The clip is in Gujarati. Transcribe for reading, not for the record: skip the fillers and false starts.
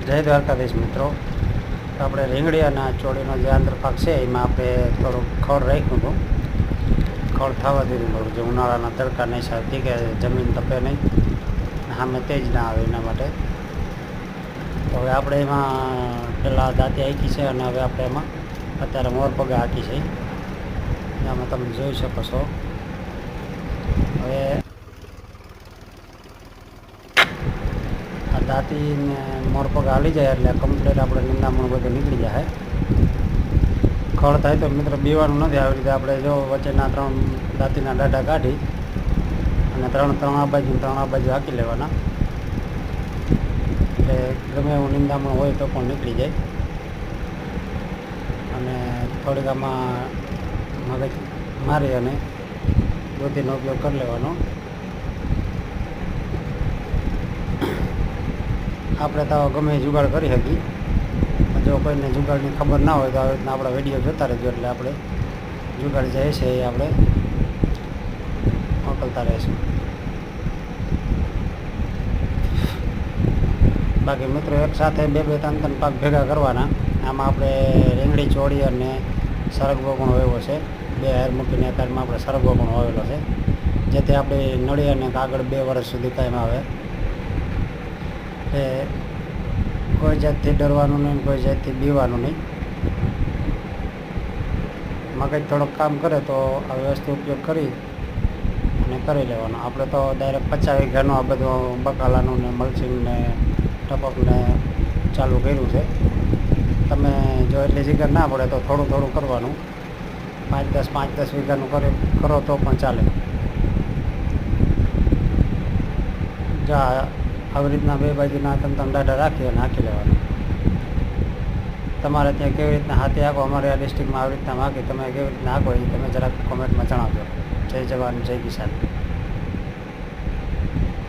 જય દ્વારકાધીશ મિત્રો. આપણે રીંગણી અને ચોળીનો જે આંતર ભાગ છે એમાં આપણે થોડુંક ખડ રાખ્યું હતું. ખડ થવા દીધું થોડું, જે ઉનાળાના તડકાના હિસાબથી કે જમીન તપે નહીં, સામે તેજ ના આવે એના માટે. તો હવે આપણે એમાં પહેલાં દાંતી હાંકી છે અને હવે આપણે એમાં અત્યારે મોરપગા હાંકી છે. આમાં તમે જોઈ શકો છો. હવે આ દાંતીને મોરપગ હાલી જાય એટલે કમ્પ્લીટ આપણે નિંદામણ બધું નીકળી જાય. ખડ થાય તો મિત્રો બીવાનું નથી. આવી રીતે આપણે જો વચ્ચેના 3 દાંતીના દાઢા કાઢી અને ત્રણ આ બાજુ હાંકી લેવાના, એટલે ગમે એવું નિંદામણ હોય તો પણ નીકળી જાય. અને થોડીક આમાં મગજ મારી અને દૂધીનો ઉપયોગ કરી લેવાનો. આપણે તો ગમે જુગાડ કરી શકીએ. જો કોઈને જુગાડની ખબર ના હોય તો આવી રીતના આપણા વિડીયો જોતા રહેજો, એટલે આપણે જુગાડ જે છે એ આપણે મોકલતા રહીશું. બાકી મિત્રો એક સાથે 2-3 પાક ભેગા કરવાના. આમાં આપણે રીંગણી, ચોળી અને સરગવો પણ વાવ્યો છે. 2 હાર મૂકીને એક હારમાં આપણે સરગવો પણ વાવેલો છે, જેથી આપણે નળી અને કાગળ 2 વર્ષ સુધી કાયમ આવે. એ કોઈ જાતથી ડરવાનું નહીં, કોઈ જાતથી બીવાનું નહીં. મગજ થોડોક કામ કરે તો આ વ્યવસ્થિત ઉપયોગ કરી અને કરી લેવાનો. આપણે તો ડાયરેક્ટ 50 વીઘાનું આ બધું બકાલાનું ને મલ્ચિંગ ને ટપકને ચાલુ કર્યું છે. તમે જો એટલી જગ્યા ના પડે તો થોડું થોડું કરવાનું. 5-10 વીઘાનું કરો તો પણ ચાલે. જા આવી રીતના 2 બાજુના 3 દાઢા રાખી અને હાંકી લેવાના. તમારે ત્યાં કેવી રીતના હાથી હાંકો, અમારે આ ડિસ્ટ્રિક્ટમાં આવી રીતના હાંકી, તમે કેવી રીતના હાંકો એ તમે જરાક કોમેન્ટમાં જણાવજો. જય જવાન, જય કિસાન.